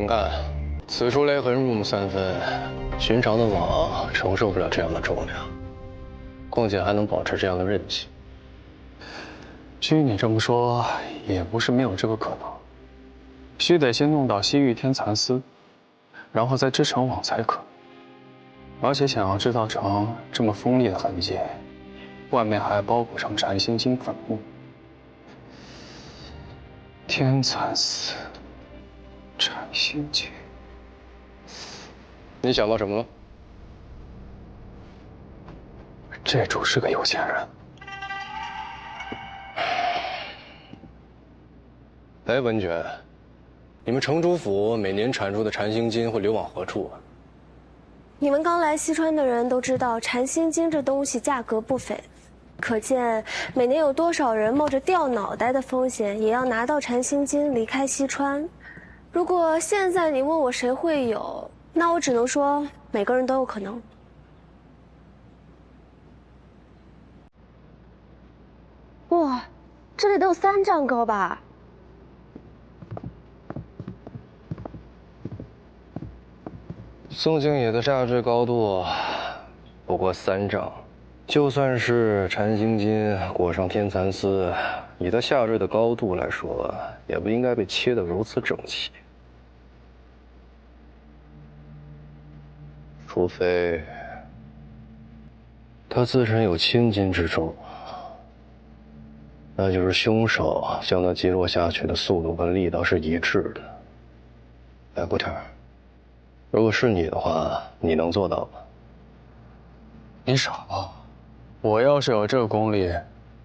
看，此处勒痕入木3分，寻常的网承受不了这样的重量，况且还能保持这样的韧性。据你这么说，也不是没有这个可能。须得先弄到西域天蚕丝，然后再织成网才可。而且想要制造成这么锋利的痕迹，外面还包裹上禅心经粉末。天蚕丝，禅心经。你想到什么了？这主是个有钱人。哎，文觉，你们城主府每年产出的禅心金会流往何处啊？你们刚来西川的人都知道，禅心金这东西价格不菲，可见每年有多少人冒着掉脑袋的风险，也要拿到禅心金离开西川。如果现在你问我谁会有，那我只能说每个人都有可能。哇，这里都有3丈高吧？宋靖野的下坠高度不过3丈，就算是禅心金裹上天蚕丝，以它下坠的高度来说，也不应该被切得如此整齐。除非他自身有千金之重，那就是凶手将它击落下去的速度跟力道是一致的。哎，顾天儿。如果是你的话，你能做到吗？你傻吧？我要是有这个功力，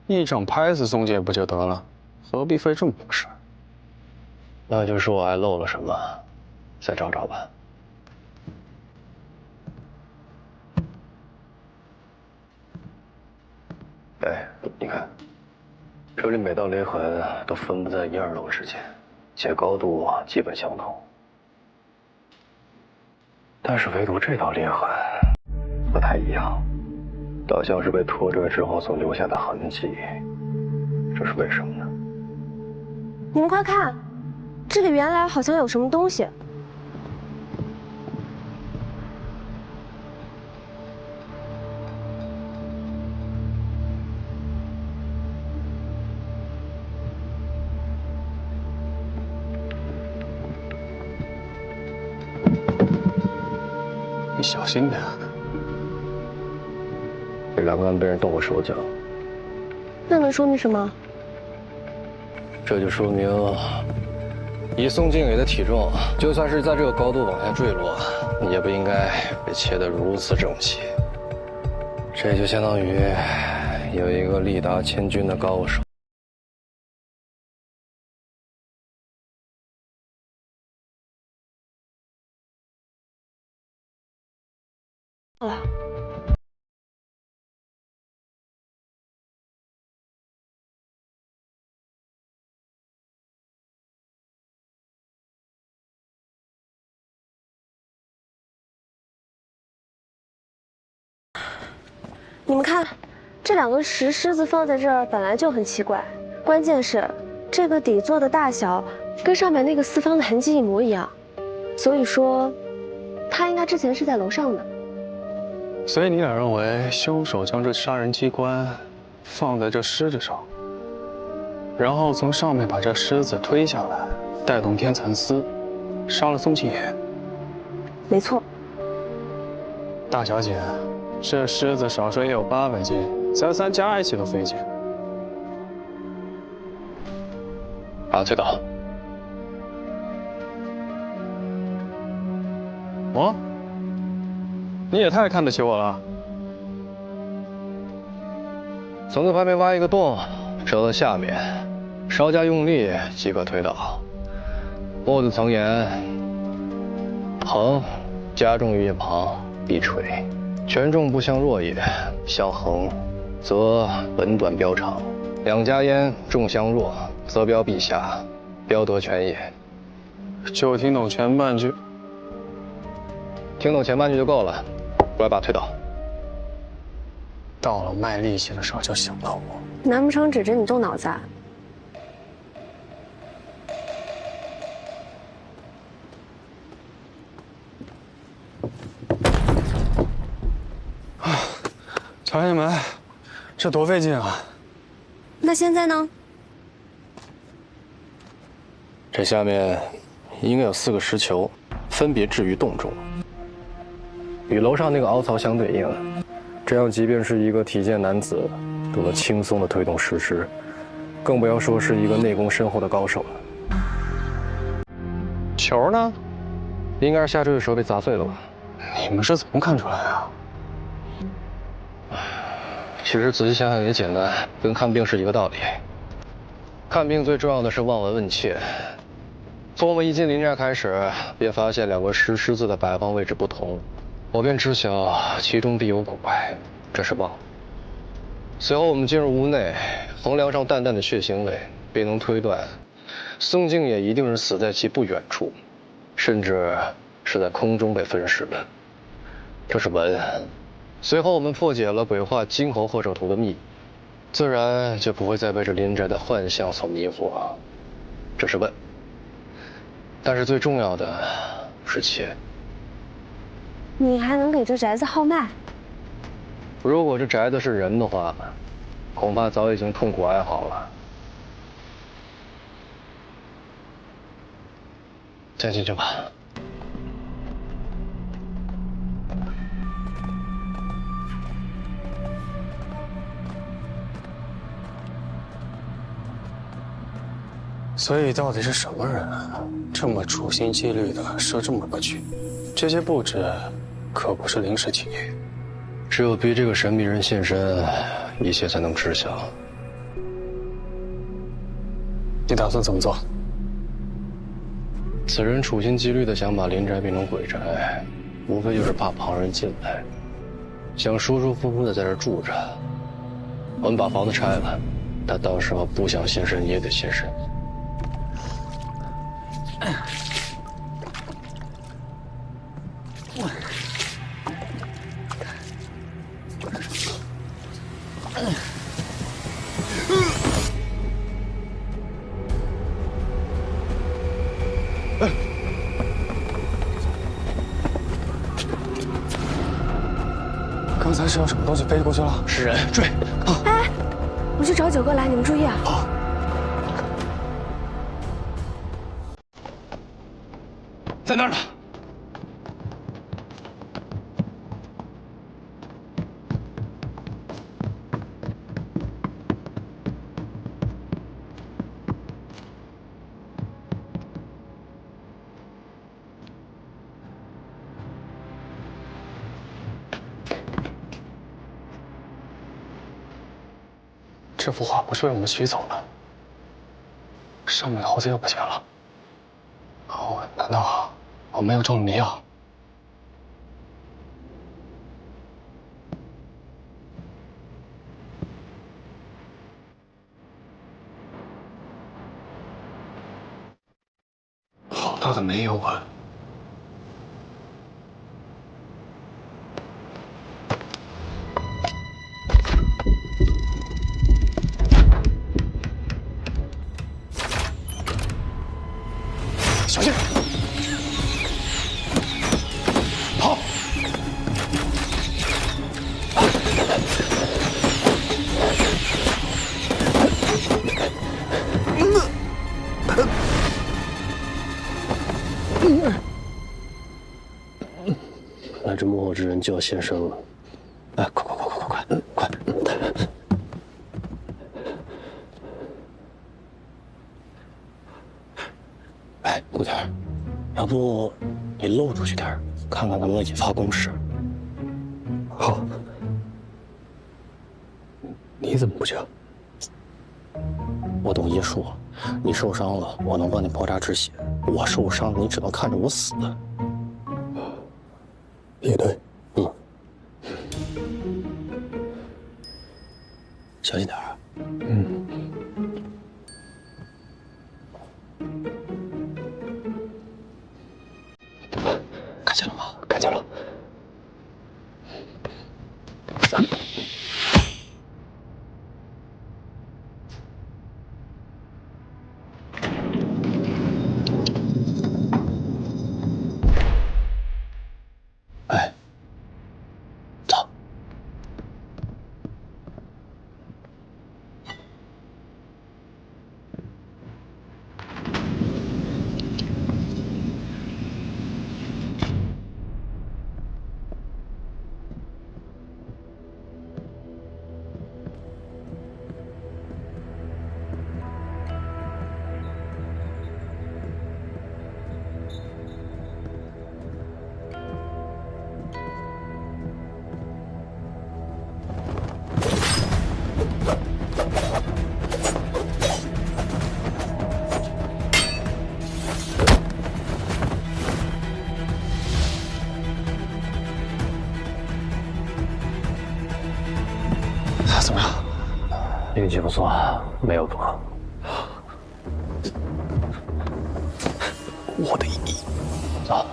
一掌拍死宋介不就得了？何必费这么多事？那就是我还漏了什么，再找找吧。哎，你看，这里每道裂痕都分布在1、2楼之间，且高度基本相同。但是唯独这道裂痕不太一样，倒像是被拖拽之后所留下的痕迹。这是为什么呢？你们快看，这里原来好像有什么东西。你小心点。这栏杆被人动过手脚，那能说明什么？这就说明，以宋靖宇的体重，就算是在这个高度往下坠落，也不应该被切得如此整齐。这就相当于有一个力达千钧的高手。好了。你们看，这2个石狮子放在这儿本来就很奇怪，关键是这个底座的大小跟上面那个四方的痕迹一模一样，所以说，他应该之前是在楼上的。所以你俩认为凶手将这杀人机关放在这狮子上，然后从上面把这狮子推下来，带动天蚕丝，杀了宋庆野？没错。大小姐。这狮子少说也有800斤，咱3加一起都费劲。把它推倒。哦，你也太看得起我了。从这旁边挖一个洞，折到下面，稍加用力即可推倒。木字曾言：横加重于一旁，必垂。权重不相若也，相横，则本短标长；两家焉重相若，则标必下，标得全也。就听懂前半句，听懂前半句就够了。过来把它推倒。到了卖力气的时候就想到我，难不成指着你动脑子啊？朝天门，这多费劲啊！那现在呢？这下面应该有4个石球，分别置于洞中，与楼上那个凹槽相对应。这样，即便是一个体健男子，都能轻松地推动石狮，更不要说是一个内功深厚的高手了。球呢？应该是下坠的时候被砸碎了吧？你们是怎么看出来啊？其实仔细想想也简单，跟看病是一个道理。看病最重要的是望闻问切。从我们一进林寨开始，便发现2个石狮子的摆放位置不同，我便知晓其中必有古怪，这是望。随后我们进入屋内，衡量上淡淡的血腥味，便能推断，宋静也一定是死在其不远处，甚至是在空中被分尸的，这是闻。随后我们破解了鬼画金猴贺寿图的秘密，自然就不会再被这林宅的幻象所迷惑，这是问。但是最重要的是切。你还能给这宅子号脉？如果这宅子是人的话，恐怕早已经痛苦哀嚎了。再进去吧。所以到底是什么人啊？这么处心积虑的设这么个局，这些布置可不是临时起意。只有逼这个神秘人现身，一切才能知晓。你打算怎么做？此人处心积虑的想把林宅变成鬼宅，无非就是怕旁人进来，想舒舒服服的在这儿住着。我们把房子拆了，他到时候不想现身也得现身。刚才是有什么东西飞过去了？是人，追！哎，我去找9哥来，你们注意啊！好。在那儿呢。这幅画不是被我们取走了？上面的猴子又不见了。哦，难道我没有中了迷药？好大的煤油啊！小心！跑！那这幕后之人就要现身了。哎，快！哎，顾天，要不你露出去点儿，看看能不能引发攻势。好。你怎么不去？我懂医术，你受伤了，我能帮你包扎止血；我受伤了，你只能看着我死。也对。小心点啊。看见了吗？看见了。哎，走。怎么样？运气不错，没有毒。我的走。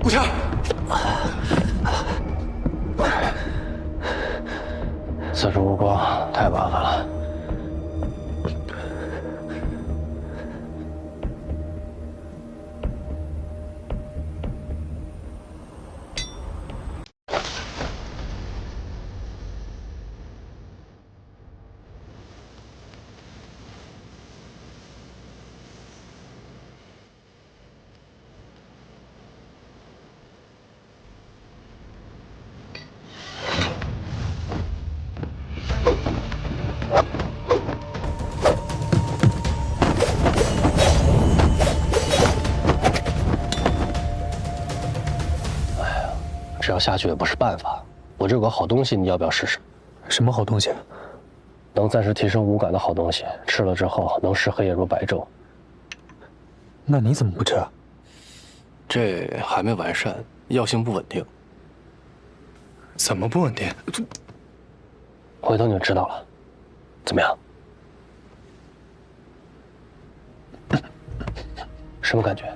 顾天，此处无光，太麻烦了。这样下去也不是办法。我这有个好东西，你要不要试试？什么好东西？能暂时提升五感的好东西，吃了之后能视黑夜如白昼。那你怎么不吃啊？这还没完善，药性不稳定。怎么不稳定？回头你就知道了。怎么样？什么感觉？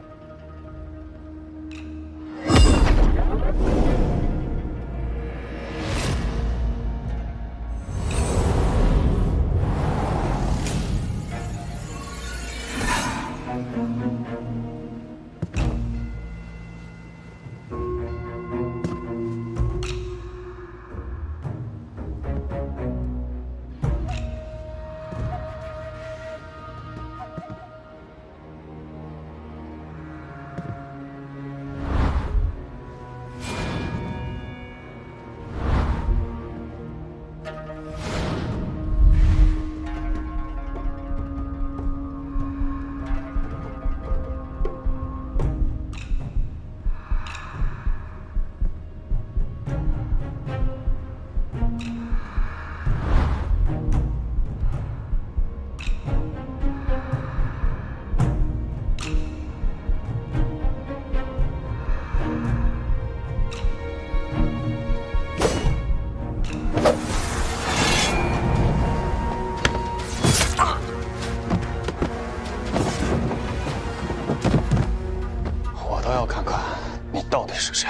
我倒要看看你到底是谁。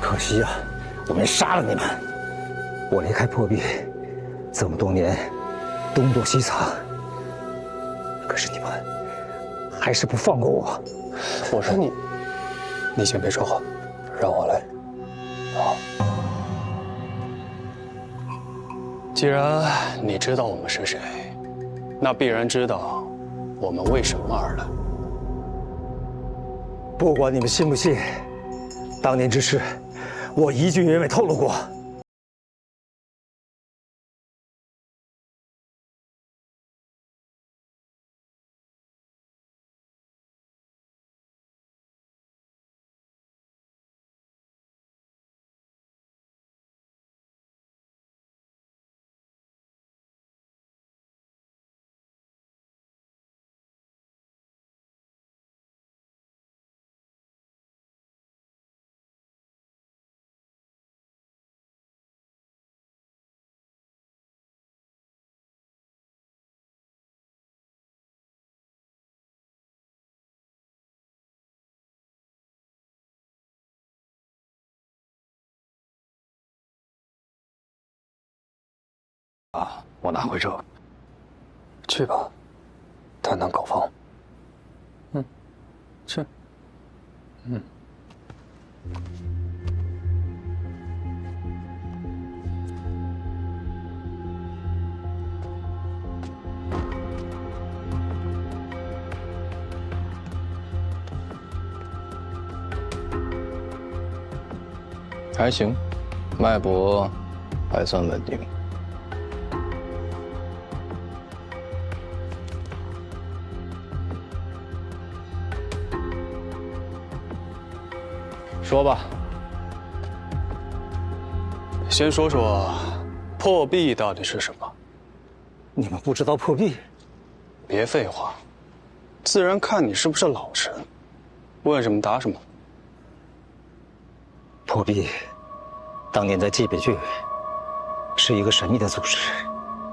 可惜啊，我没杀了你们。我离开破壁这么多年，东躲西藏，可是你们还是不放过我。我说你先别说话，让我来。好。既然你知道我们是谁，那必然知道我们为什么而来。不管你们信不信，当年之事，我一句也没透露过。我拿回这。去吧，谈谈狗方。去。还行，脉搏还算稳定。说吧，先说说破壁到底是什么？你们不知道破壁？别废话，自然看你是不是老实。问什么答什么。破壁，当年在蓟北郡，是一个神秘的组织，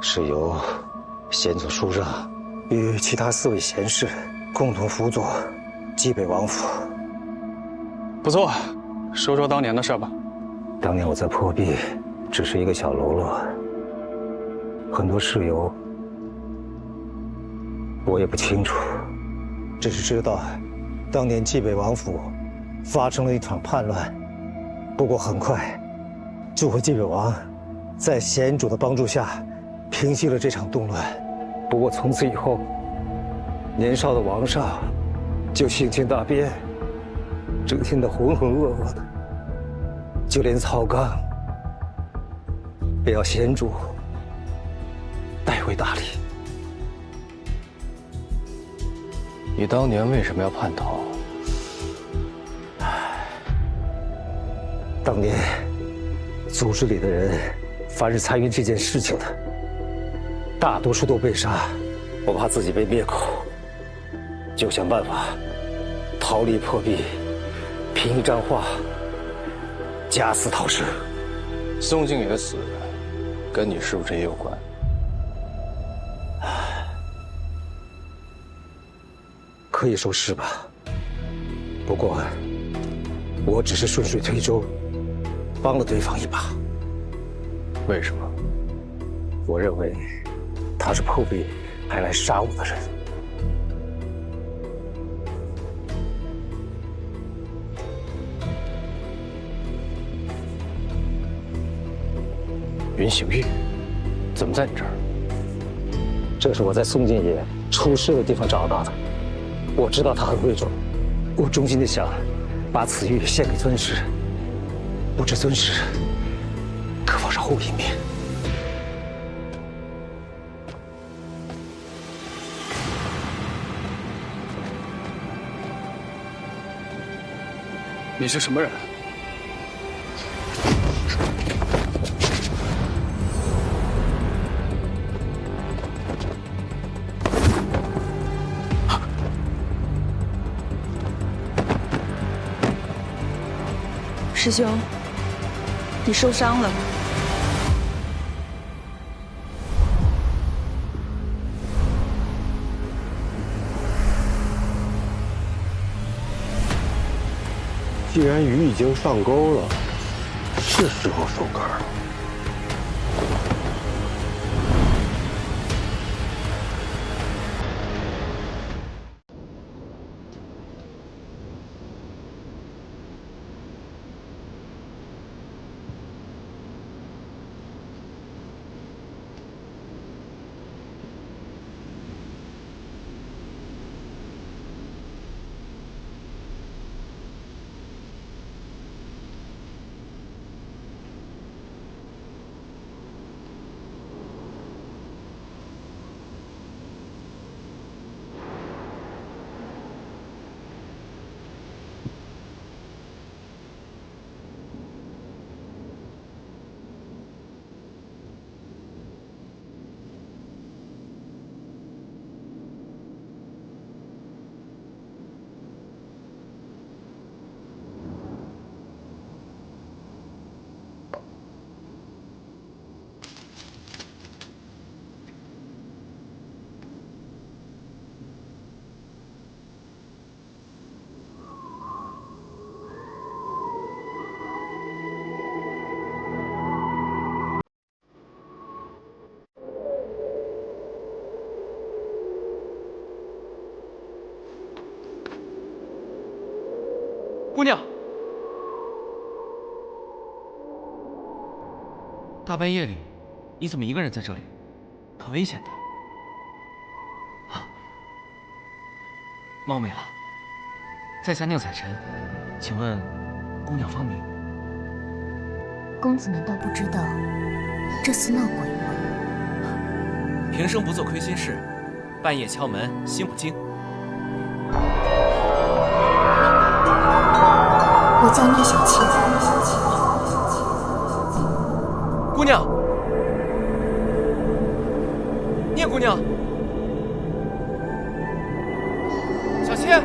是由先祖叔让与其他4位贤士共同辅佐蓟北王府。不错，说说当年的事吧。当年我在破壁，只是一个小喽啰，很多事由我也不清楚，只是知道当年蓟北王府发生了一场叛乱。不过很快，救回蓟北王，在贤主的帮助下，平息了这场动乱。不过从此以后，年少的王上就性情大变，整天的浑浑噩噩的，就连曹刚也要贤主带回大理。你当年为什么要叛逃？当年，组织里的人，凡是参与这件事情的，大多数都被杀。我怕自己被灭口，就想办法逃离破壁，平一张画，假死逃生。宋靖野死，跟你是不是也有关？可以说是吧。不过，我只是顺水推舟，帮了对方一把。为什么？我认为他是破壁派来杀我的人。云醒玉，怎么在你这儿？这是我在宋靖野出事的地方找到的。我知道他很贵重，我衷心的想把此玉献给尊师，不知尊师可否饶我一命？你是什么人？师兄，你受伤了。既然鱼已经上钩了，是时候收竿了。姑娘，大半夜里，你怎么一个人在这里？很危险的。啊，冒昧了，在下宁采臣，请问姑娘芳名？公子难道不知道这厮闹鬼吗？平生不做亏心事，半夜敲门心不惊。我叫聂小倩。姑娘，聂姑娘，小倩。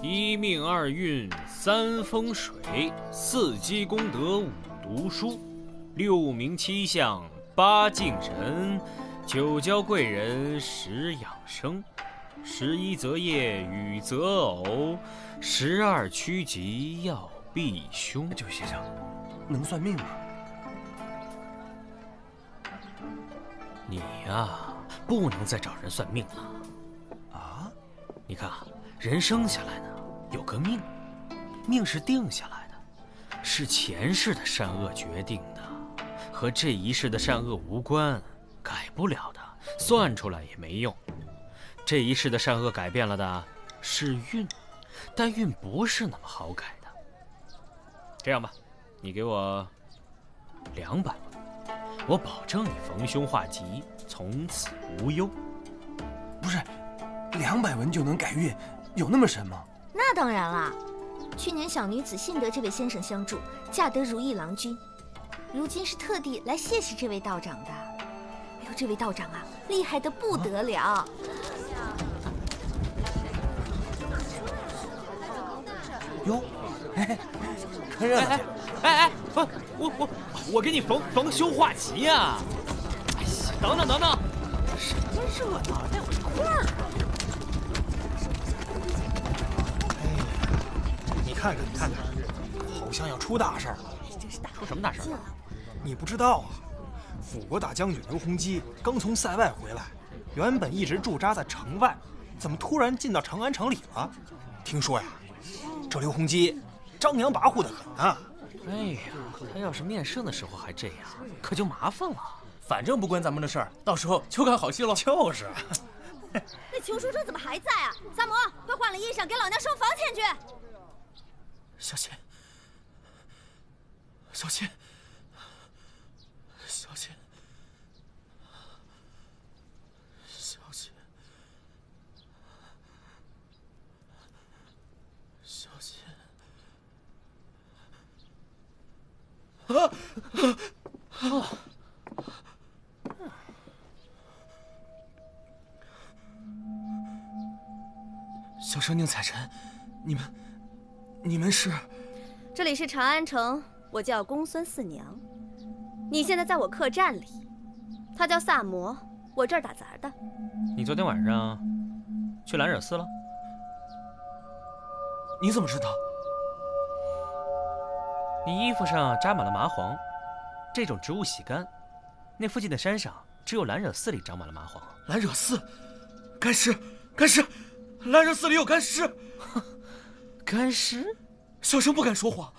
一命二运三风水，四积功德五读书，六名七相八敬神，九交贵人十养生，11择业与择偶，12趋吉要避凶。这位先生，能算命吗？你呀，不能再找人算命了。啊？你看，人生下来呢，有个命，命是定下来的，是前世的善恶决定的，和这一世的善恶无关，改不了的，算出来也没用。这一世的善恶改变了的是运，但运不是那么好改的。这样吧，你给我200，我保证你逢凶化吉，从此无忧。不是，200文就能改运，有那么神吗？那当然啦，去年小女子幸得这位先生相助，嫁得如意郎君，如今是特地来谢谢这位道长的。哎呦，这位道长啊，厉害得不得了。哟，哎，看热闹去！不，我给你逢凶化吉呀！哎呀，等等，什么热闹，待会儿一块儿。你看看，好像要出大事了。出什么大事啊？你不知道啊？辅国大将军刘洪基刚从塞外回来，原本一直驻扎在城外，怎么突然进到长安城里了？听说呀，这刘洪基张扬跋扈得很啊！哎呀，他要是面圣的时候还这样，可就麻烦了。反正不关咱们的事儿，到时候就看好戏喽。就是。那裘书生怎么还在啊？萨摩，快换了衣裳，给老娘收房钱去。小倩，小生宁采臣，你们是？这里是长安城，我叫公孙四娘。你现在在我客栈里，他叫萨摩，我这儿打杂的。你昨天晚上去兰惹寺了？你怎么知道？你衣服上扎满了麻黄，这种植物洗干，那附近的山上只有兰惹寺里长满了麻黄。兰惹寺，干尸！兰惹寺里有干尸！干尸？小生不敢说谎，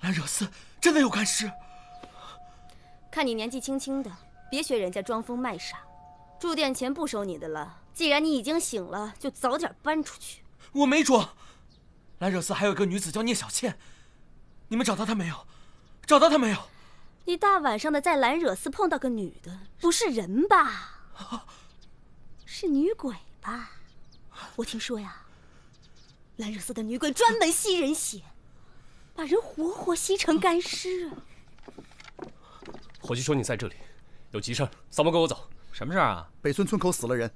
兰惹寺真的有干尸。看你年纪轻轻的，别学人家装疯卖傻。住店钱不收你的了，既然你已经醒了，就早点搬出去。我没装。兰惹寺还有一个女子叫聂小倩，你们找到她没有？你大晚上的在兰惹寺碰到个女的，不是人吧？是女鬼吧？我听说呀，兰惹寺的女鬼专门吸人血，把人活活吸成干尸。伙计说你在这里，有急事，扫盲跟我走。什么事儿啊？北村村口死了人，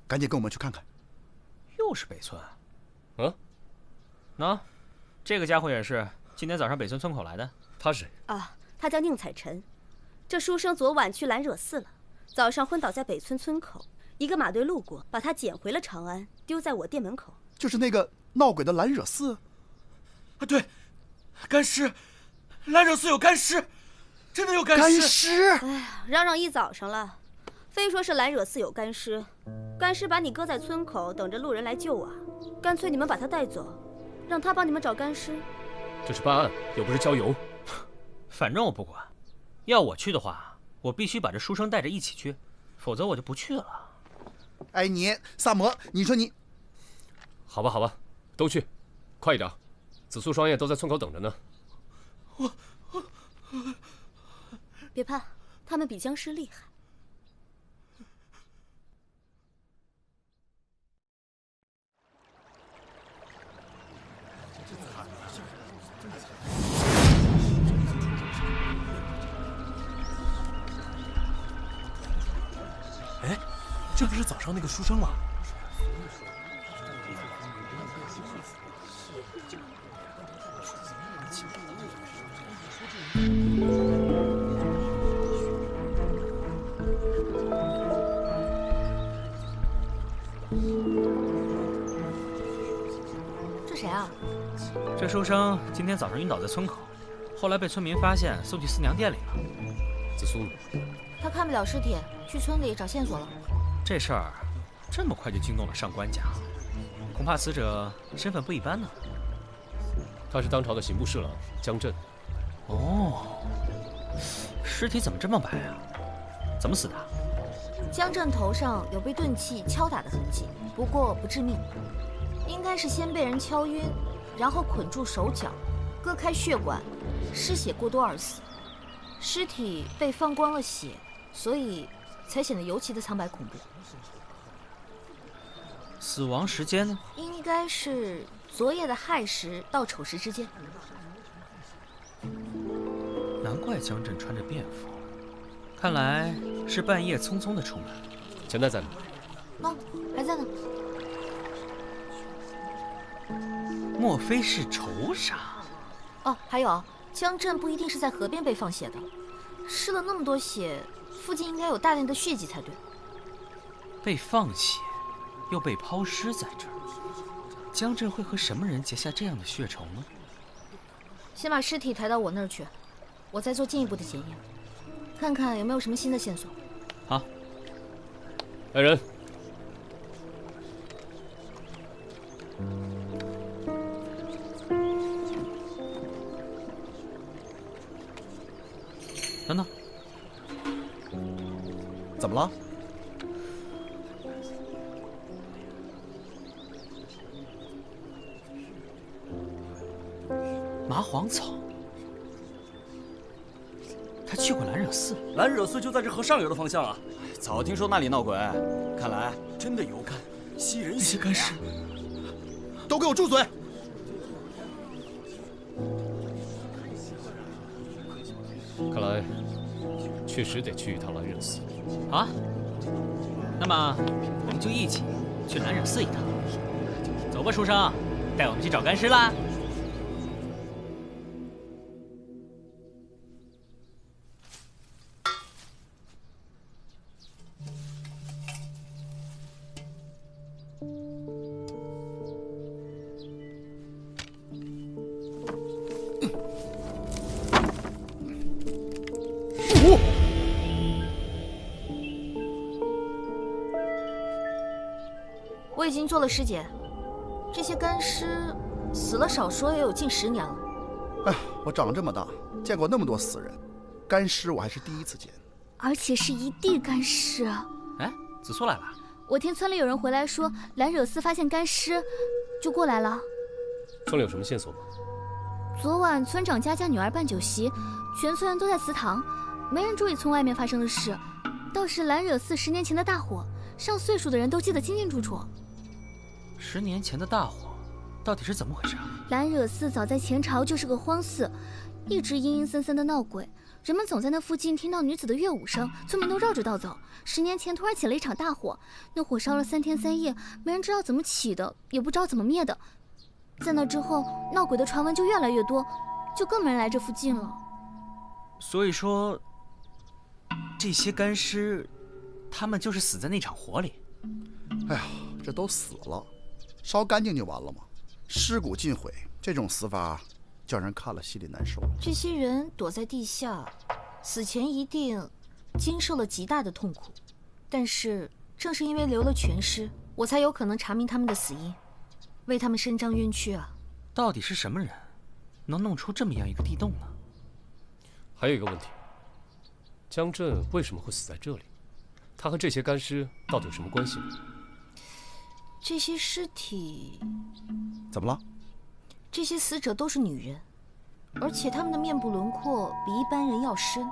赶紧跟我们去看看。又是北村。嗯，那，这个家伙也是今天早上北村村口来的。他是谁？啊，他叫宁采臣。这书生昨晚去兰惹寺了，早上昏倒在北村村口。一个马队路过，把他捡回了长安，丢在我店门口。就是那个闹鬼的兰惹寺。啊，对，干尸，兰惹寺有干尸，真的有干尸。干尸！哎呀，嚷一早上了，非说是兰惹寺有干尸，干尸把你搁在村口，等着路人来救啊。干脆你们把他带走，让他帮你们找干尸。这是办案，又不是郊游。反正我不管，要我去的话，我必须把这书生带着一起去，否则我就不去了。哎，你萨摩，你说你……好吧，好吧，都去，快一点，紫苏双叶都在村口等着呢。别怕，他们比僵尸厉害。哎，这不是早上那个书生吗？这谁啊？这书生今天早上晕倒在村口，后来被村民发现，送去四娘店里了。紫苏呢？他看不了尸体，去村里找线索了。这事儿这么快就惊动了上官家，恐怕死者身份不一般呢。他是当朝的刑部侍郎江震。哦，尸体怎么这么白啊？怎么死的？江震头上有被钝器敲打的痕迹，不过不致命，应该是先被人敲晕，然后捆住手脚，割开血管，失血过多而死。尸体被放光了血，所以才显得尤其的苍白恐怖。死亡时间呢？应该是昨夜的亥时到丑时之间。难怪江震穿着便服，看来是半夜匆匆的出门。钱袋在哪？哦，还在呢。莫非是仇杀？哦，还有，江震不一定是在河边被放血的，失了那么多血，附近应该有大量的血迹才对。被放血，又被抛尸在这儿，江震会和什么人结下这样的血仇呢？先把尸体抬到我那儿去，我再做进一步的检验，看看有没有什么新的线索。好。来人！等等，怎么了？麻黄草，他去过兰惹寺。兰惹寺就在这河上游的方向啊！早听说那里闹鬼，看来真的有干吸人血。干尸，都给我住嘴！看来确实得去一趟兰惹寺。好啊，那么我们就一起去兰惹寺一趟。走吧，书生，带我们去找干尸啦！我已经做了尸检，这些干尸死了少说也有近10年了。哎，我长这么大见过那么多死人，干尸我还是第一次见。而且是一地干尸。哎，紫苏来了。我听村里有人回来说兰惹寺发现干尸，就过来了。村里有什么线索吗？昨晚村长家女儿办酒席，全村人都在祠堂，没人注意村外面发生的事。倒是兰惹寺10年前的大火，上岁数的人都记得清清楚楚。10年前的大火，到底是怎么回事啊？兰惹寺早在前朝就是个荒寺，一直阴阴森森的闹鬼，人们总在那附近听到女子的乐舞声，村民都绕着道走。10年前突然起了一场大火，那火烧了3天3夜，没人知道怎么起的，也不知道怎么灭的。在那之后，闹鬼的传闻就越来越多，就更没人来这附近了。所以说，这些干尸，他们就是死在那场火里。哎呀，这都死了，烧干净就完了嘛。尸骨尽毁，这种死法叫人看了心里难受。这些人躲在地下，死前一定经受了极大的痛苦。但是正是因为留了全尸，我才有可能查明他们的死因，为他们伸张冤屈啊！到底是什么人，能弄出这么样一个地洞呢？还有一个问题，江震为什么会死在这里？他和这些干尸到底有什么关系呢？这些尸体怎么了？这些死者都是女人，而且她们的面部轮廓比一般人要深。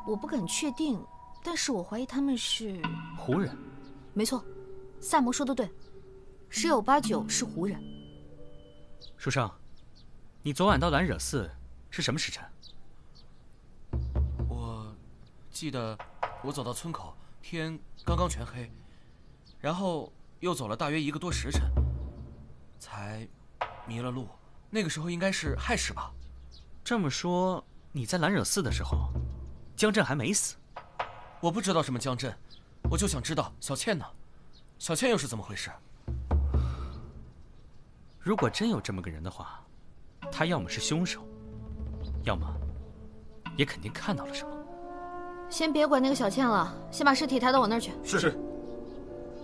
我不敢确定，但是我怀疑她们是胡人。没错，萨摩说的对，10有8九是胡人。书生，你昨晚到兰惹寺是什么时辰？我记得我走到村口，天刚刚全黑，然后又走了大约1个多时辰，才迷了路。那个时候应该是亥时吧？这么说，你在兰惹寺的时候，江震还没死？我不知道什么江震，我就想知道小倩呢？小倩又是怎么回事？如果真有这么个人的话，他要么是凶手，要么也肯定看到了什么。先别管那个小倩了，先把尸体抬到我那儿去。是。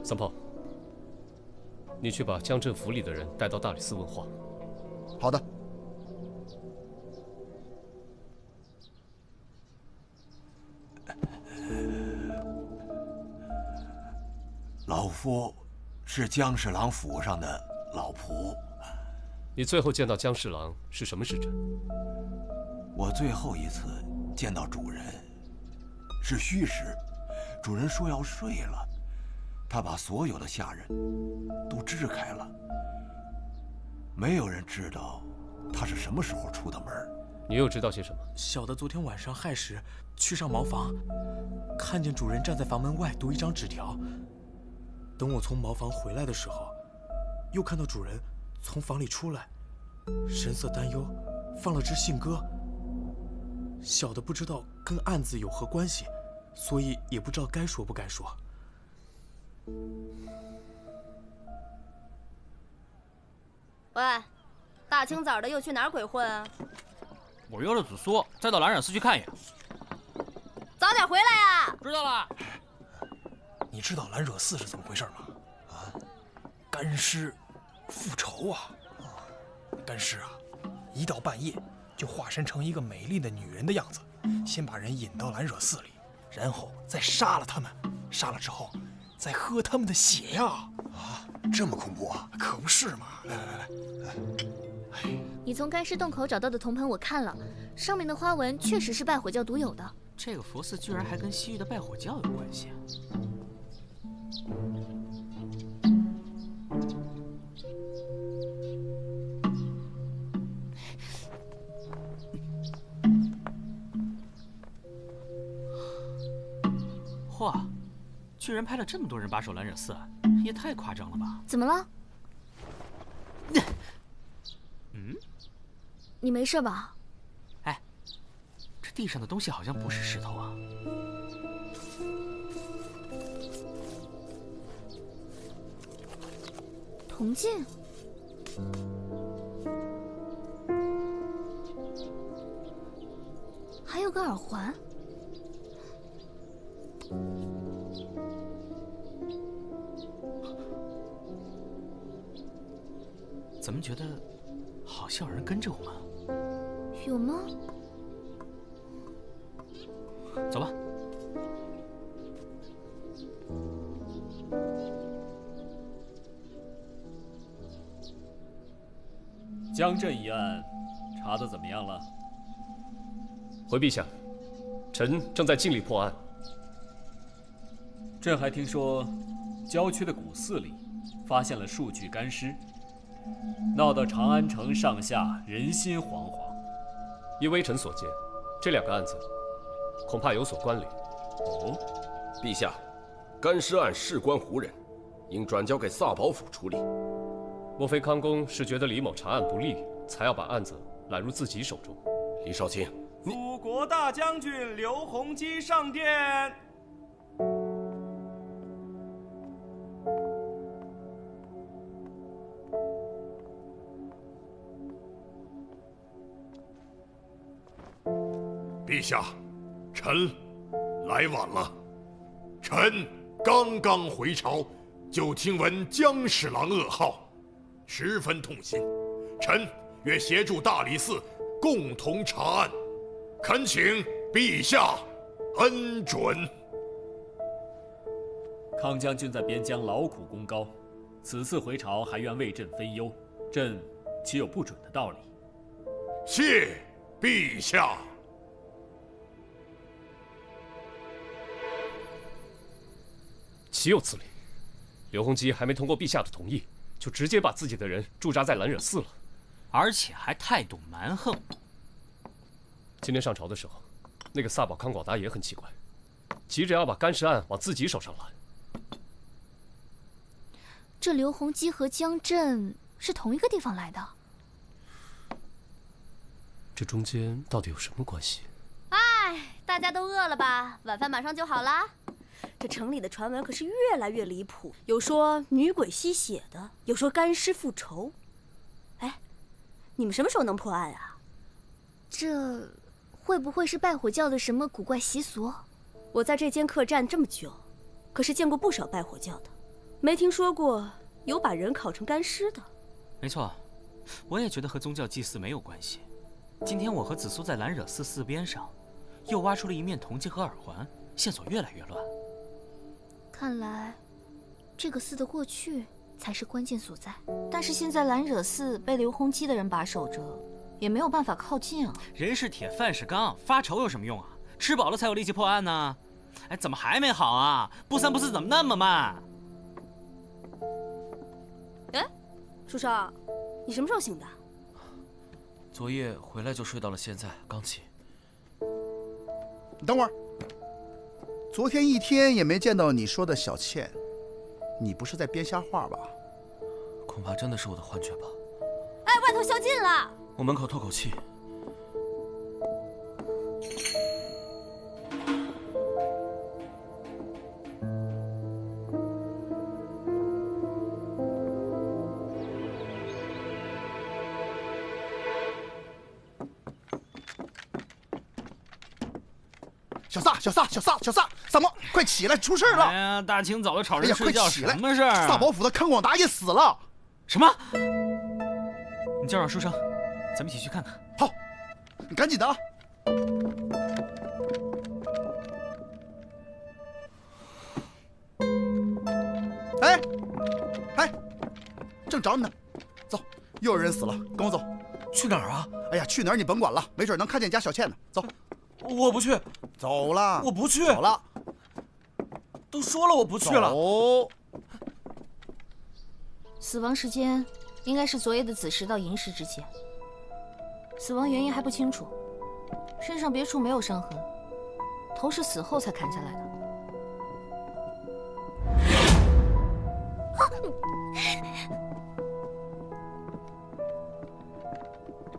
三炮，你去把江镇府里的人带到大理寺问话。好的。老夫是江侍郎府上的老仆。你最后见到江侍郎是什么时辰？我最后一次见到主人是戌时，主人说要睡了，他把所有的下人都支开了，没有人知道他是什么时候出的门。你又知道些什么？小的昨天晚上亥时去上茅房，看见主人站在房门外读一张纸条。等我从茅房回来的时候，又看到主人从房里出来，神色担忧，放了支信鸽。小的不知道跟案子有何关系，所以也不知道该说不该说。喂，大清早的又去哪儿鬼混啊？我约了子苏，再到兰染寺去看一眼。早点回来呀！知道了。你知道兰惹寺是怎么回事吗？啊，干尸复仇啊！干尸啊，一到半夜就化身成一个美丽的女人的样子，先把人引到兰惹寺里，然后再杀了他们。杀了之后，再喝他们的血呀！啊，这么恐怖啊！可不是嘛！来。你从干尸洞口找到的铜盆我看了，上面的花纹确实是拜火教独有的。这个佛寺居然还跟西域的拜火教有关系啊！嚯，居然派了这么多人把守兰惹寺，也太夸张了吧？怎么了？你没事吧？哎，这地上的东西好像不是石头啊。铜镜。还有个耳环。怎么觉得好像有人跟着我们？有吗？走吧。江镇一案查得怎么样了？回陛下，臣正在尽力破案。朕还听说，郊区的古寺里发现了数具干尸，闹得长安城上下人心惶惶。依微臣所见，这2个案子恐怕有所关联。哦，陛下，干尸案事关胡人，应转交给萨保府处理。莫非康公是觉得李某查案不力，才要把案子揽入自己手中？李少卿，辅国大将军刘洪基上殿。陛下，臣来晚了。臣刚刚回朝，就听闻江侍郎噩耗，十分痛心。臣愿协助大理寺共同查案，恳请陛下恩准。康将军在边疆劳苦功高，此次回朝还愿为朕分忧，朕岂有不准的道理？谢陛下。岂有此理！刘洪基还没通过陛下的同意，就直接把自己的人驻扎在兰惹寺了，而且还态度蛮横。今天上朝的时候，那个萨保康广达也很奇怪，急着要把干尸案往自己手上揽。这刘洪基和江震是同一个地方来的？这中间到底有什么关系？哎，大家都饿了吧？晚饭马上就好啦。这城里的传闻可是越来越离谱，有说女鬼吸血的，有说干尸复仇。哎，你们什么时候能破案啊？这会不会是拜火教的什么古怪习俗？我在这间客栈这么久，可是见过不少拜火教的，没听说过有把人烤成干尸的。没错，我也觉得和宗教祭祀没有关系。今天我和紫苏在兰惹寺寺边上，又挖出了一面铜镜和耳环，线索越来越乱。看来，这个寺的过去才是关键所在。但是现在兰惹寺被刘洪基的人把守着，也没有办法靠近啊。人是铁，饭是钢，发愁有什么用啊？吃饱了才有力气破案呢。哎，怎么还没好啊？不三不四怎么那么慢？哎，书生，你什么时候醒的？昨夜回来就睡到了现在，刚起。你等会儿。昨天一天也没见到你说的小倩，你不是在编瞎话吧？恐怕真的是我的幻觉吧。哎，外头宵禁了。我门口透口气。小萨，怎么？快起来，出事了！哎呀，大清早的吵人睡觉，快起来！什么事儿？萨保府的康广达也死了。什么？你叫上书生，咱们一起去看看。好，你赶紧的啊！哎，正找你呢。走，又有人死了，跟我走。去哪儿啊？哎呀，去哪儿你甭管了，没准能看见家小倩呢。走。我不去，走了。我不去，走了。都说了我不去了。走。死亡时间应该是昨夜的子时到寅时之间，死亡原因还不清楚，身上别处没有伤痕，头是死后才砍下来的。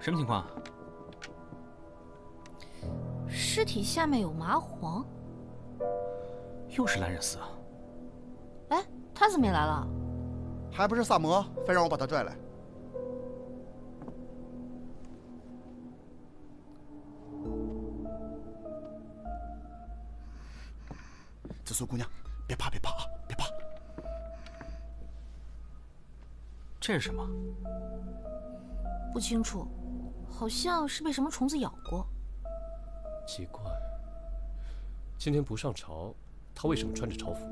什么情况？尸体下面有麻黄，又是兰惹寺啊！哎，他怎么也来了？还不是萨摩非让我把他拽来。紫苏姑娘，别怕啊，别怕。这是什么？不清楚，好像是被什么虫子咬过。奇怪，今天不上朝，他为什么穿着朝服？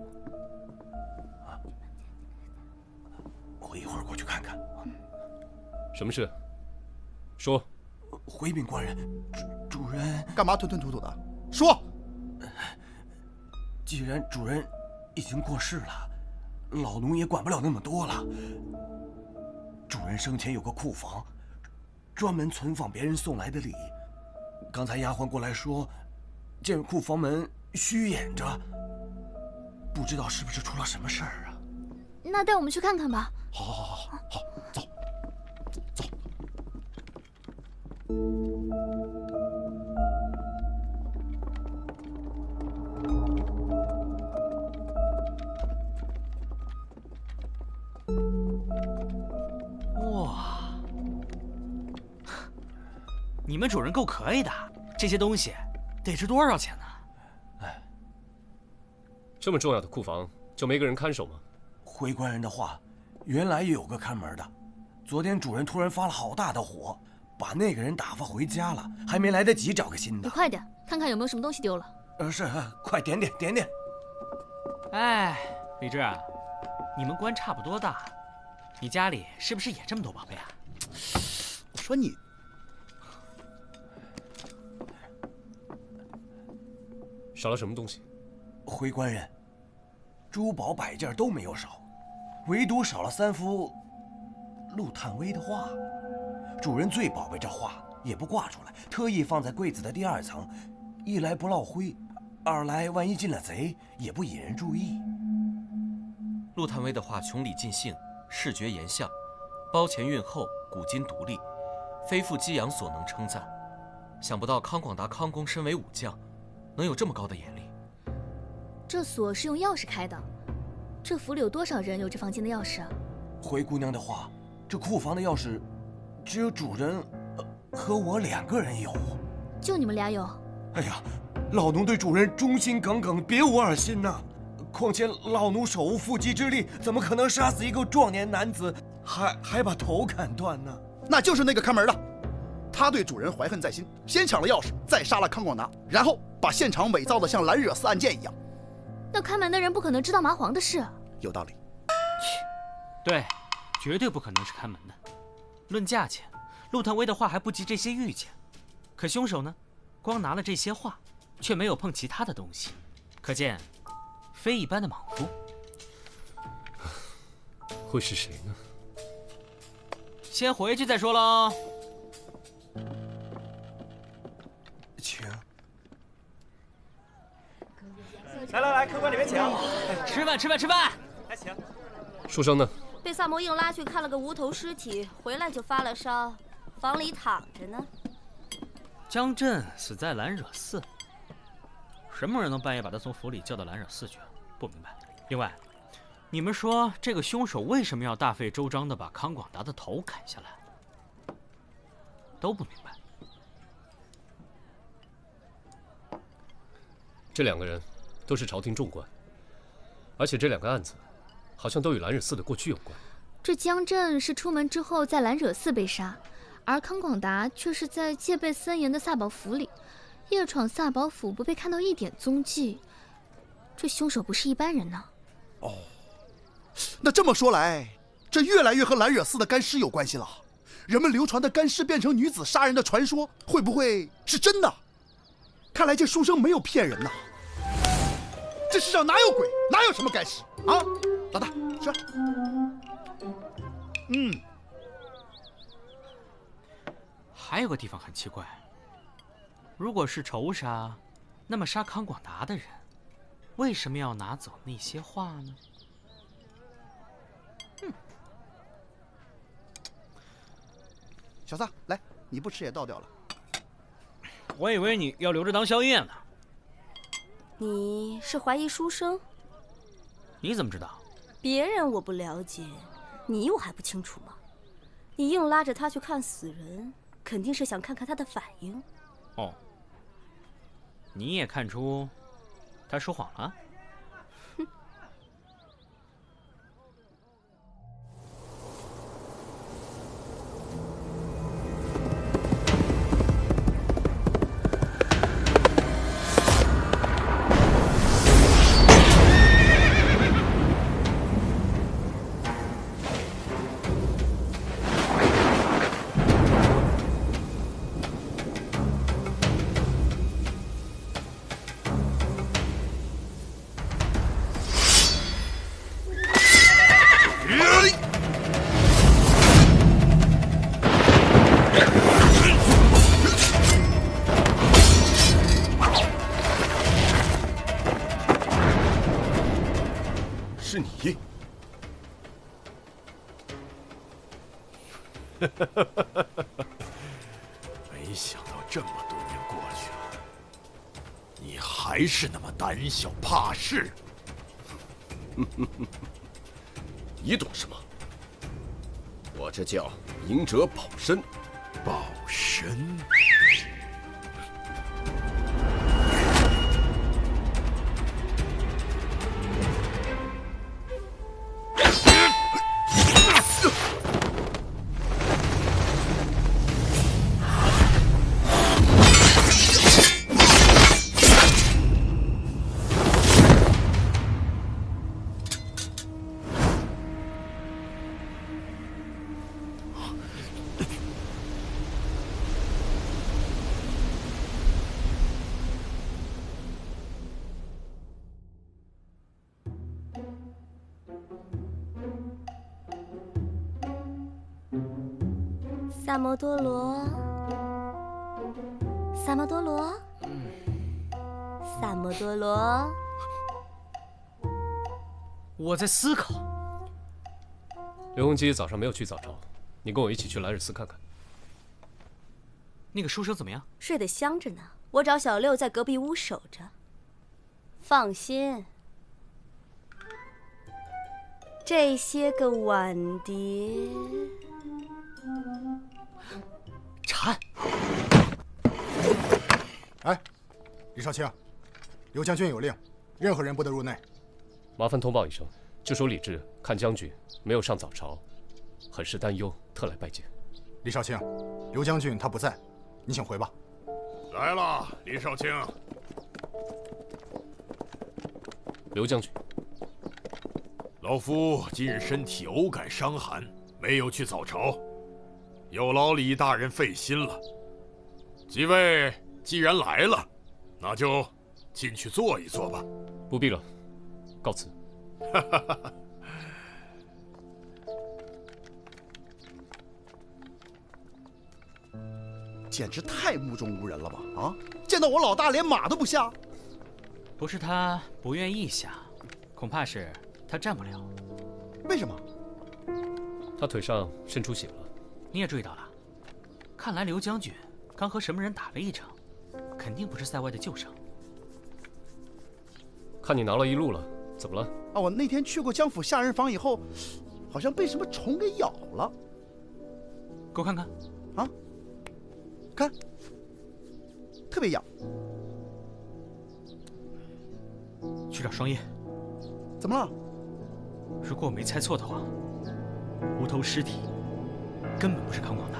我一会儿过去看看。什么事？说。回禀官人，主人干嘛吞吞吐吐的？说。既然主人已经过世了，老奴也管不了那么多了。主人生前有个库房，专门存放别人送来的礼。刚才丫鬟过来说，见库房门虚掩着，不知道是不是出了什么事儿啊？那带我们去看看吧。好，走。哇，你们主人够可以的，这些东西得值多少钱呢？这么重要的库房，就没个人看守吗？回官人的话，原来也有个看门的，昨天主人突然发了好大的火，把那个人打发回家了，还没来得及找个新的。你快点，看看有没有什么东西丢了。是，快点。哎，李治，你们官差不多大，你家里是不是也这么多宝贝啊？我说你，少了什么东西？回官人，珠宝摆件都没有少，唯独少了3幅陆探微的画。主人最宝贝这画，也不挂出来，特意放在柜子的第2层，一来不落灰，二来万一进了贼，也不引人注意。陆探微的画穷理尽兴，视觉严像，包前韵后，古今独立，非复激扬所能称赞。想不到康广达康公身为武将，能有这么高的眼力。这锁是用钥匙开的，这府里有多少人有这房间的钥匙啊？回姑娘的话，这库房的钥匙，只有主人和我2个人有。就你们俩有？哎呀，老奴对主人忠心耿耿，别无二心呐。况且老奴手无缚鸡之力，怎么可能杀死一个壮年男子，还把头砍断呢？那就是那个看门的，他对主人怀恨在心，先抢了钥匙，再杀了康广达，然后把现场伪造的像蓝惹寺案件一样。那看门的人不可能知道麻黄的事。有道理。对，绝对不可能是看门的。论价钱，陆探微的画还不及这些玉钱，可凶手呢，光拿了这些画，却没有碰其他的东西，可见非一般的莽夫。会是谁呢？先回去再说喽。请。来，客官里面请。吃饭。来请。书生呢？被萨摩硬拉去看了个无头尸体，回来就发了烧，房里躺着呢。江震死在蓝惹寺，什么人能半夜把他从府里叫到蓝惹寺去？不明白。另外，你们说这个凶手为什么要大费周章地把康广达的头砍下来？都不明白。这2个人都是朝廷重官，而且这2个案子好像都与蓝惹寺的过去有关。这江震是出门之后在蓝惹寺被杀，而康广达却是在戒备森严的萨宝府里夜闯萨宝府，不被看到一点踪迹。这凶手不是一般人呢。哦，那这么说来，这越来越和蓝惹寺的干尸有关系了。人们流传的干尸变成女子杀人的传说，会不会是真的？看来这书生没有骗人呐。这世上哪有鬼，哪有什么干尸啊？老大，吃。还有个地方很奇怪，如果是仇杀，那么杀康广达的人，为什么要拿走那些画呢？小撒，来，你不吃也倒掉了。我以为你要留着当宵夜呢。你是怀疑书生？你怎么知道？别人我不了解，你我还不清楚吗？你硬拉着他去看死人，肯定是想看看他的反应。哦，你也看出他说谎了？是你。没想到这么多年过去了，你还是那么胆小怕事。你懂什么？我这叫赢者保身。保身。萨摩多罗，萨摩多罗，萨摩多罗。我在思考。刘洪基早上没有去早朝，你跟我一起去兰尔斯看看。那个书生怎么样？睡得香着呢，我找小六在隔壁屋守着。放心，这些个碗碟。禅。哎，李少卿，刘将军有令，任何人不得入内。麻烦通报一声，就说李治看将军没有上早朝，很是担忧，特来拜见。李少卿，刘将军他不在，你请回吧。来了，李少卿。刘将军，老夫今日身体偶感伤寒，没有去早朝，有劳李大人费心了。几位既然来了，那就进去坐一坐吧。不必了，告辞。简直太目中无人了吧！啊，见到我老大连马都不下。不是他不愿意下，恐怕是他站不了。为什么？他腿上渗出血了。你也注意到了？看来刘将军刚和什么人打了一场，肯定不是塞外的旧伤。看你拿了一路了，怎么了？啊，我那天去过江府下人房以后，好像被什么虫给咬了。给我看看。啊，看，特别痒。去找双叶。怎么了？如果我没猜错的话，无头尸体根本不是康广达。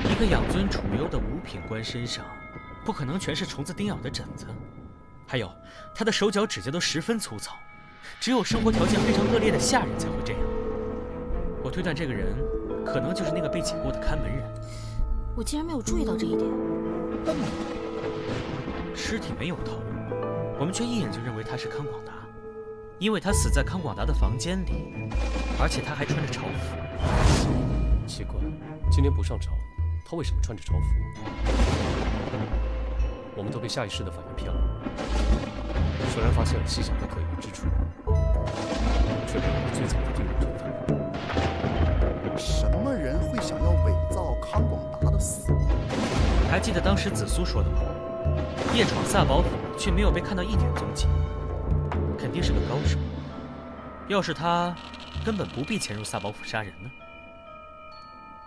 一个养尊处优的五品官身上，不可能全是虫子叮咬的疹子。还有，他的手脚指甲都十分粗糙，只有生活条件非常恶劣的下人才会这样。我推断这个人可能就是那个被解雇的看门人。我竟然没有注意到这一点。尸体没有头，我们却一眼就认为他是康广达，因为他死在康广达的房间里，而且他还穿着朝服。奇怪，今天不上朝，他为什么穿着朝服？我们都被下意识的反应骗了。虽然发现了细小的可疑之处，却没有最早的定论身份。什么人会想要伪造康广达的死亡？还记得当时紫苏说的吗？夜闯萨宝府却没有被看到一点踪迹，肯定是个高手。要是他，根本不必潜入萨宝府杀人呢。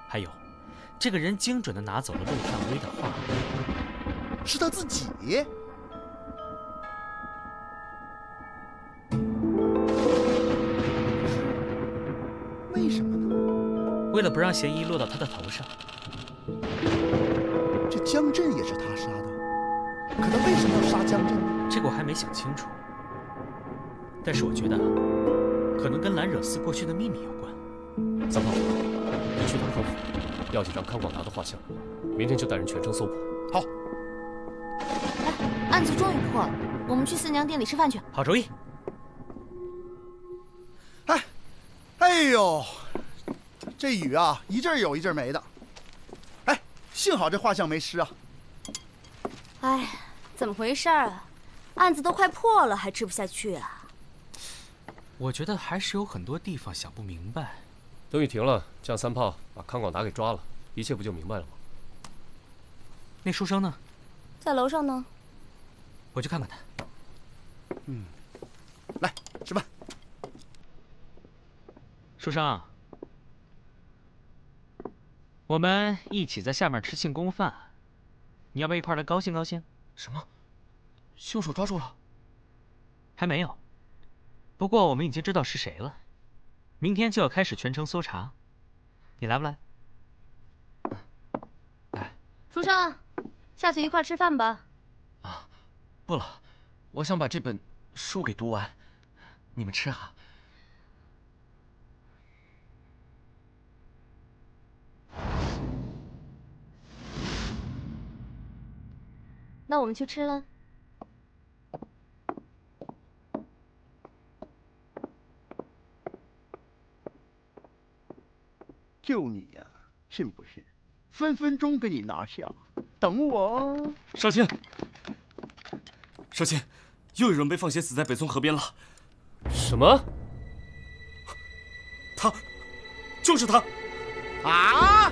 还有，这个人精准地拿走了陆探微的画，是他自己。为什么呢？为了不让嫌疑落到他的头上。这江震也是他杀的，可他为什么要杀江震呢？这个我还没想清楚。但是我觉得，可能跟兰惹寺过去的秘密有关。三炮，你去趟康府，要几张康广达的画像，明天就带人全城搜捕。好。哎，案子终于破了，我们去四娘店里吃饭去。好主意。哎呦，这雨啊，一阵有一阵没的。哎，幸好这画像没湿啊。哎，怎么回事啊？案子都快破了，还吃不下去啊？我觉得还是有很多地方想不明白。等雨停了，叫三炮把康广达给抓了，一切不就明白了吗？那书生呢？在楼上呢。我去看看他。来吃饭。书生，我们一起在下面吃庆功饭，你要不要一块来高兴高兴？什么？凶手抓住了？还没有，不过我们已经知道是谁了，明天就要开始全城搜查，你来不来？书生，下次一块吃饭吧。不了，我想把这本书给读完，你们吃哈。那我们去吃了。就你呀，信不信？分分钟给你拿下。等我。少卿，少卿，又有人被放血死在北宋河边了。什么？他，就是他。啊！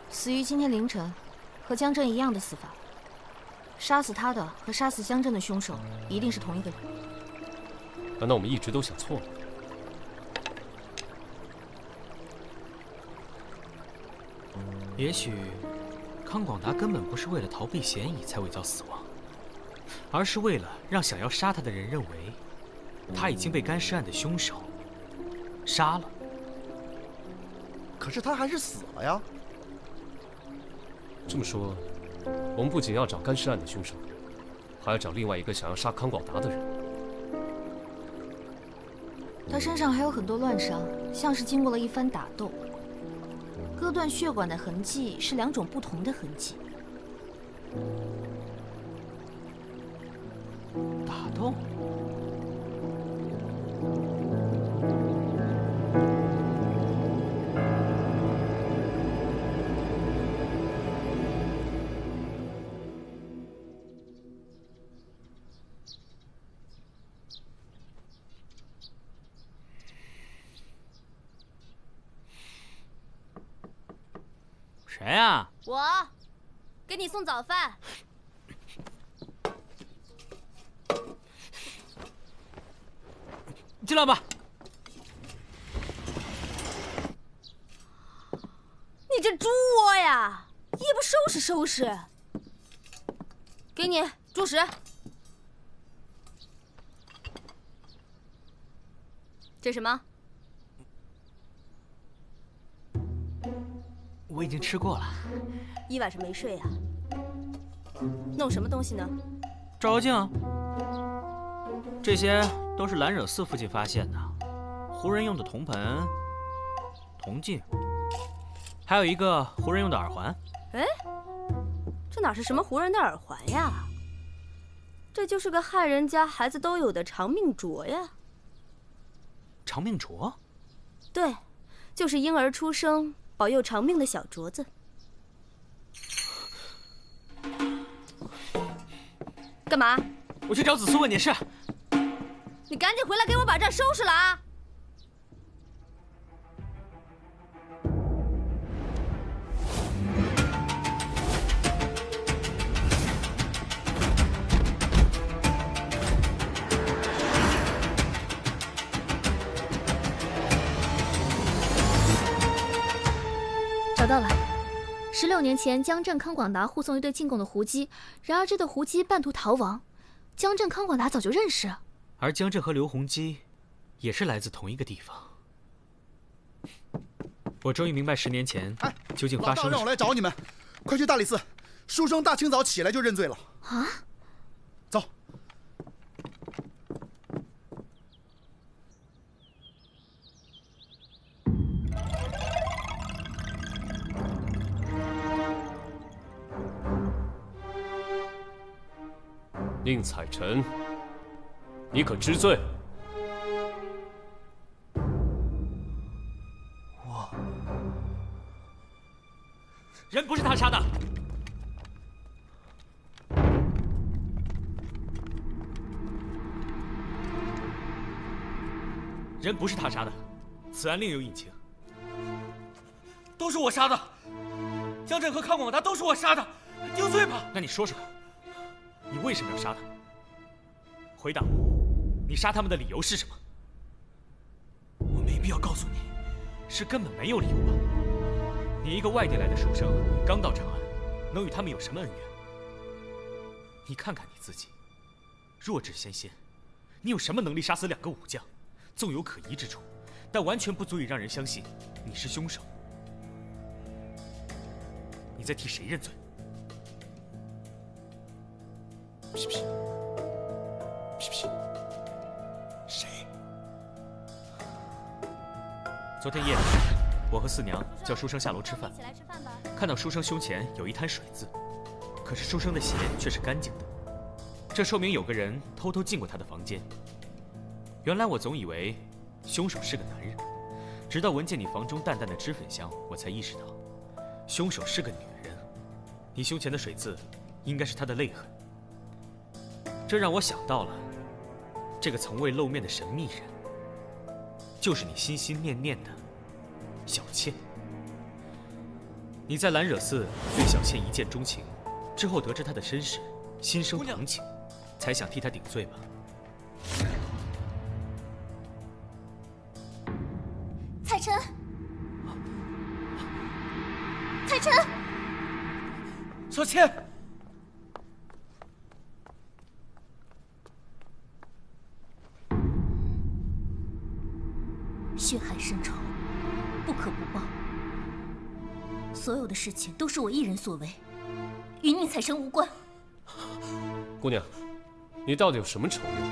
死于今天凌晨，和江震一样的死法。杀死他的和杀死江震的凶手一定是同一个人。难道我们一直都想错了？也许康广达根本不是为了逃避嫌疑才伪造死亡，而是为了让想要杀他的人认为他已经被干尸案的凶手杀了。可是他还是死了呀。这么说，我们不仅要找干尸案的凶手，还要找另外一个想要杀康广达的人。他身上还有很多乱伤，像是经过了一番打斗。割断血管的痕迹是2种不同的痕迹。打斗？谁呀？我，给你送早饭。进来吧。你这猪窝呀，也不收拾收拾。给你猪食。这什么？我已经吃过了。一晚上没睡呀？弄什么东西呢？照妖镜啊。这些都是兰惹寺附近发现的，胡人用的铜盆、铜镜，还有一个胡人用的耳环。哎，这哪是什么胡人的耳环呀？这就是个汉人家孩子都有的长命镯呀。长命镯？对，就是婴儿出生保佑长命的小镯子。干嘛？我去找子苏问点事。你赶紧回来给我把这儿收拾了啊！找到了，16年前江震、康广达护送一对进贡的胡姬，然而这对胡姬半途逃亡，江震、康广达早就认识。而江震和刘洪基也是来自同一个地方。我终于明白10年前究竟发生了什么。让我来找你们，快去大理寺。书生大清早起来就认罪了。啊！走。宁采臣，你可知罪？人不是他杀的，人不是他杀的，此案另有隐情。都是我杀的，江震和康广达都是我杀的，丢罪吧！那你说说看，你为什么要杀他？回答我，你杀他们的理由是什么？我没必要告诉你，是根本没有理由吧？你一个外地来的书生，刚到长安，能与他们有什么恩怨？你看看你自己，弱智纤纤，你有什么能力杀死2个武将？纵有可疑之处，但完全不足以让人相信你是凶手。你在替谁认罪？屁屁，屁屁，谁？昨天夜里，我和四娘叫书生下楼吃饭，看到书生胸前有一滩水渍，可是书生的鞋却是干净的，这说明有个人偷偷进过他的房间。原来我总以为凶手是个男人，直到闻见你房中淡淡的脂粉香，我才意识到凶手是个女人。你胸前的水渍应该是她的泪痕，这让我想到了这个从未露面的神秘人，就是你心心念念的小倩。你在兰惹寺对小倩一见钟情，之后得知她的身世，心生同情，才想替她顶罪吧？采臣，采臣，小倩，血海深仇，不可不报。所有的事情都是我一人所为，与宁采臣无关。姑娘，你到底有什么仇怨，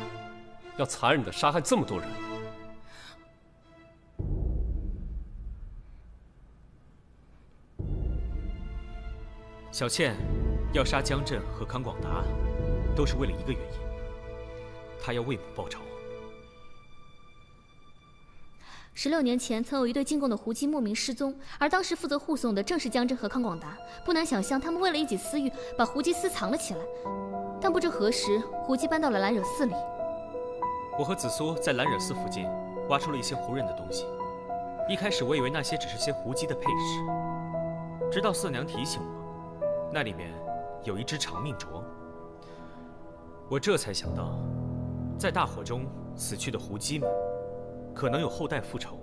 要残忍地杀害这么多人？小倩要杀江震和康广达，都是为了一个原因，她要为母报仇。16年前，曾有一对进贡的胡姬莫名失踪，而当时负责护送的正是江震和康广达。不难想象，他们为了一己私欲，把胡姬私藏了起来。但不知何时，胡姬搬到了兰惹寺里。我和紫苏在兰惹寺附近挖出了一些胡人的东西。一开始我以为那些只是些胡姬的配饰，直到四娘提醒我，那里面有一只长命镯。我这才想到，在大火中死去的胡姬们，可能有后代复仇，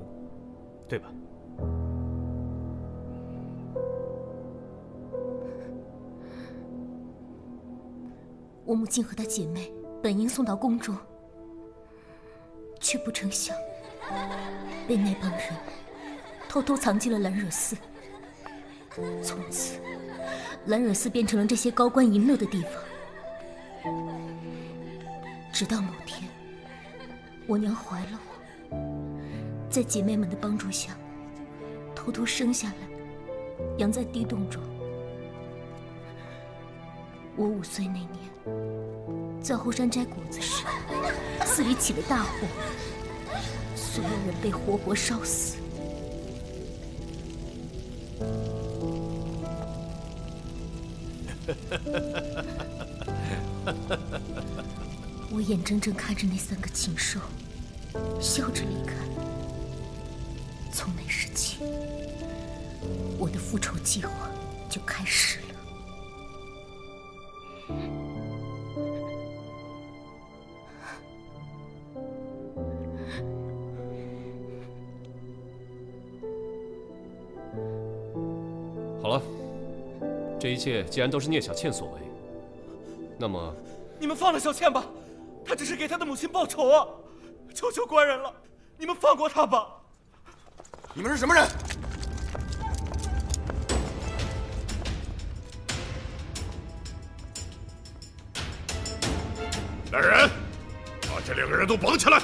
对吧？我母亲和她姐妹本应送到宫中，却不成想被那帮人偷偷藏进了兰惹寺。从此，兰惹寺变成了这些高官淫乐的地方。直到某天，我娘怀了我，在姐妹们的帮助下，偷偷生下来，养在地洞中。我5岁那年，在后山摘果子时，寺里起了大火，所有人被活活烧死。我眼睁睁看着那3个禽兽笑着离开。从那时起，我的复仇计划就开始了。好了，这一切既然都是聂小倩所为，那么你们放了小倩吧，她只是给她的母亲报仇啊！求求官人了，你们放过她吧！你们是什么人？来人，把这2个人都绑起来！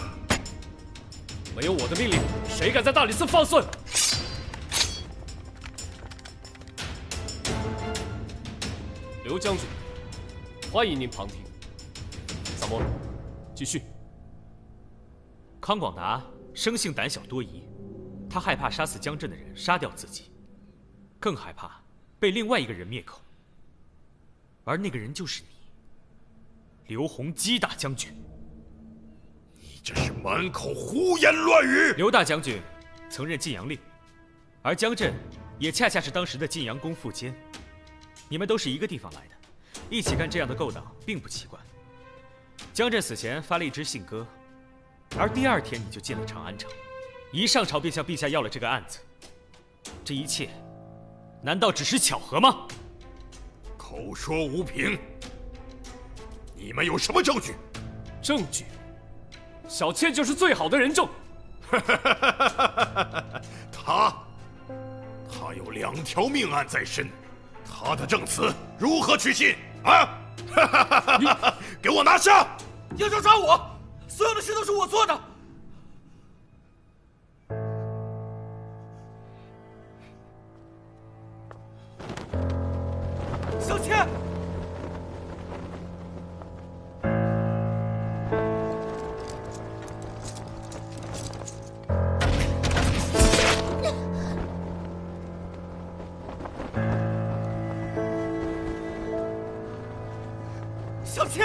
没有我的命令，谁敢在大理寺放肆？刘将军，欢迎您旁听。萨摩，继续。康广达生性胆小多疑，他害怕杀死江震的人杀掉自己，更害怕被另外一个人灭口。而那个人就是你，刘洪基大将军。你这是满口胡言乱语！刘大将军曾任晋阳令，而江震也恰恰是当时的晋阳公副监。你们都是一个地方来的，一起干这样的勾当并不奇怪。江震死前发了一支信鸽，而第2天你就进了长安城，一上朝便向陛下要了这个案子。这一切，难道只是巧合吗？口说无凭，你们有什么证据？证据？小妾就是最好的人证。他有2条命案在身，他的证词如何取信啊？给我拿下！要想抓我，所有的事都是我做的。小妾。小妾。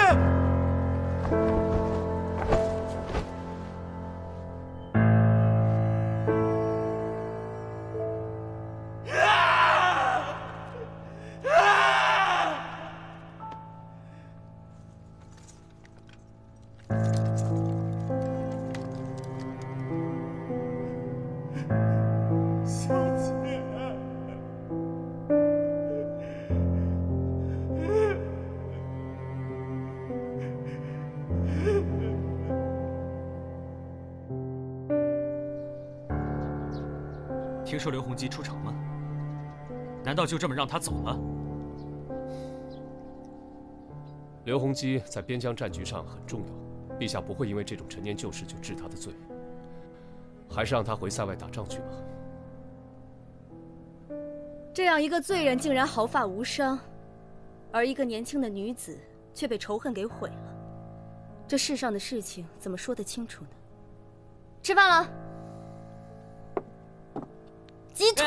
听说刘洪基出城了，难道就这么让他走了？刘洪基在边疆战局上很重要，陛下不会因为这种陈年旧事就治他的罪，还是让他回塞外打仗去吧。这样一个罪人竟然毫发无伤，而一个年轻的女子却被仇恨给毁了，这世上的事情怎么说得清楚呢？吃饭了。鸡腿。